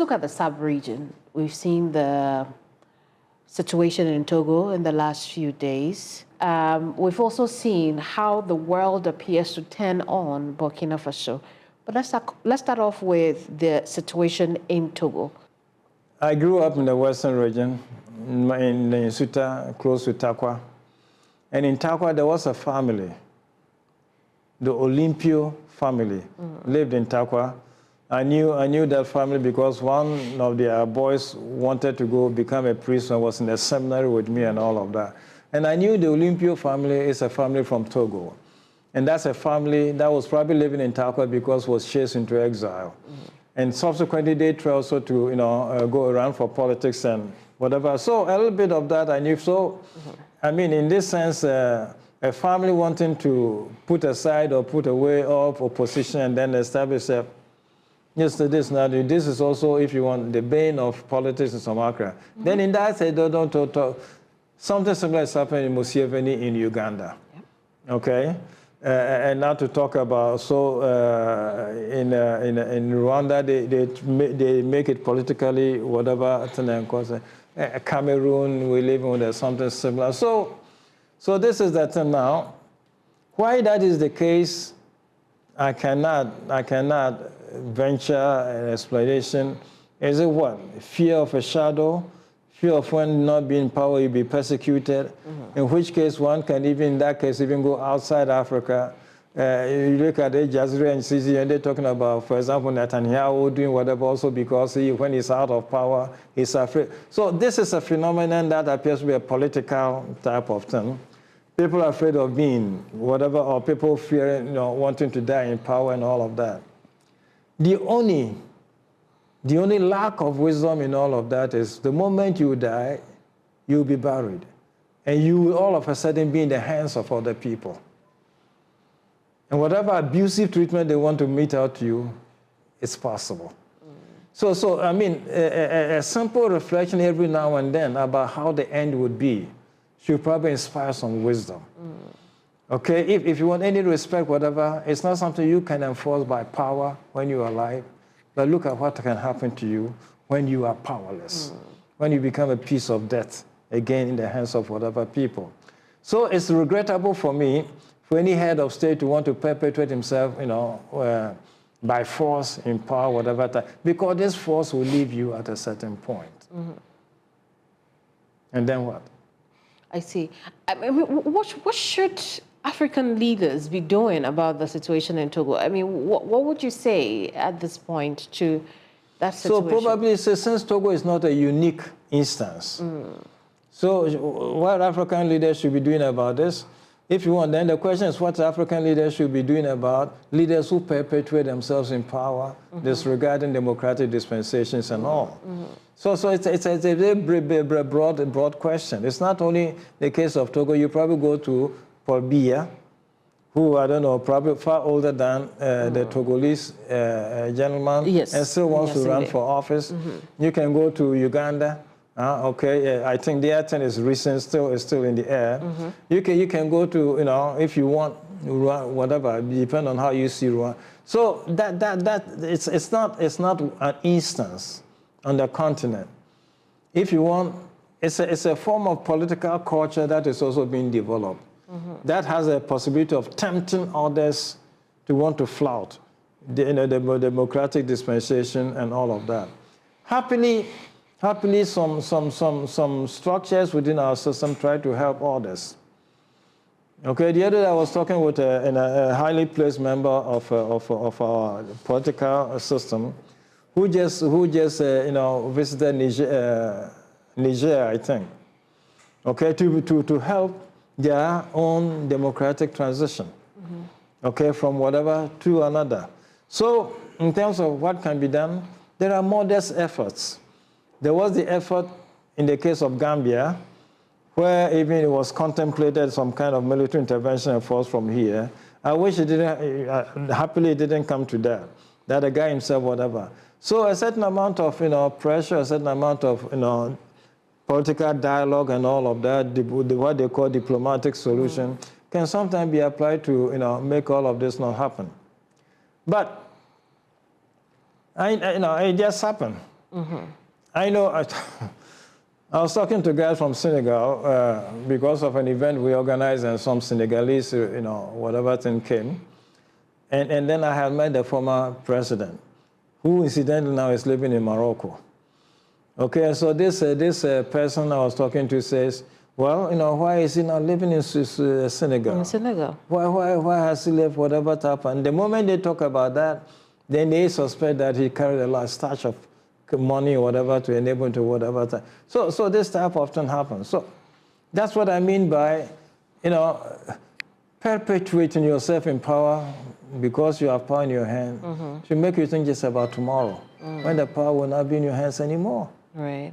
look at the sub-region. We've seen the situation in Togo in the last few days. We've also seen how the world appears to turn on Burkina Faso. But let's start off with the situation in Togo. I grew up in the western region, in Suta, close to Takwa. And in Takwa, there was a family. The Olympio family lived in Takwa. I knew that family because one of their boys wanted to go become a priest and was in the seminary with me and all of that. And I knew the Olympio family is a family from Togo. And that's a family that was probably living in Takwa because was chased into exile. And subsequently, they tried also to go around for politics and whatever. So a little bit of that I knew. So, I mean, in this sense, a family wanting to put aside or put away of opposition and then establish a yes to this now. This is also, if you want, the bane of politics in Somalia. Then in that say, something similar is happening in Museveni in Uganda. Yep. Okay, and now to talk about in Rwanda they make it politically whatever. Cameroon we live with something similar. So this is the thing now. Why that is the case, I cannot venture an explanation. Is it what? Fear of a shadow? Fear of when not being in power, you'll be persecuted. In which case one can even, in that case, even go outside Africa. You look at Al Jazeera and Sisi, and they're talking about, for example, Netanyahu doing whatever also because when he's out of power, he's afraid. So this is a phenomenon that appears to be a political type of thing. People are afraid of being whatever, or people fearing, wanting to die in power and all of that. The only lack of wisdom in all of that is the moment you die, you'll be buried. And you will all of a sudden be in the hands of other people. And whatever abusive treatment they want to mete out to you, it's possible. So I mean, a simple reflection every now and then about how the end would be should probably inspire some wisdom. Okay, if you want any respect, whatever, it's not something you can enforce by power when you're alive, but look at what can happen to you when you are powerless, when you become a piece of death, again, in the hands of whatever people. So it's regrettable for me for any head of state to want to perpetuate himself, by force, in power, whatever, because this force will leave you at a certain point. And then what? I see. I mean, what should African leaders be doing about the situation in Togo? I mean, what would you say at this point to that situation? So probably since Togo is not a unique instance, so what African leaders should be doing about this? If you want, then the question is what African leaders should be doing about leaders who perpetuate themselves in power, disregarding democratic dispensations and all. So it's a very broad question. It's not only the case of Togo. You probably go to Paul Biya, who, I don't know, probably far older than the Togolese gentleman, and still wants to run for office. You can go to Uganda. I think the thing is recent, is still in the air. You can go to, if you want, whatever, depend on how you see Rwanda. So it's not an instance on the continent. If you want, it's a form of political culture that is also being developed. That has a possibility of tempting others to want to flout the democratic dispensation and all of that. Happily, some structures within our system try to help others. Okay, the other day I was talking with a highly placed member of our political system, who just visited Niger, I think. Okay, to help their own democratic transition. Okay, from whatever to another. So in terms of what can be done, there are modest efforts. There was the effort in the case of Gambia, where even it was contemplated some kind of military intervention and force from here. I wish it didn't, happily it didn't come to that the guy himself, whatever. So a certain amount of, pressure, a certain amount of, political dialogue and all of that, what they call diplomatic solution, can sometimes be applied to, make all of this not happen. But, it just happened. I know, I was talking to guys from Senegal because of an event we organized, and some Senegalese, whatever thing came. And then I had met the former president, who incidentally now is living in Morocco. Okay, so this person I was talking to says, well, why is he not living in Senegal? In Senegal. Why has he left whatever type? And the moment they talk about that, then they suspect that he carried a large stash of money or whatever to enable him to whatever type. So this type often happens. So that's what I mean by, perpetuating yourself in power because you have power in your hand should make you think just about tomorrow when the power will not be in your hands anymore. Right.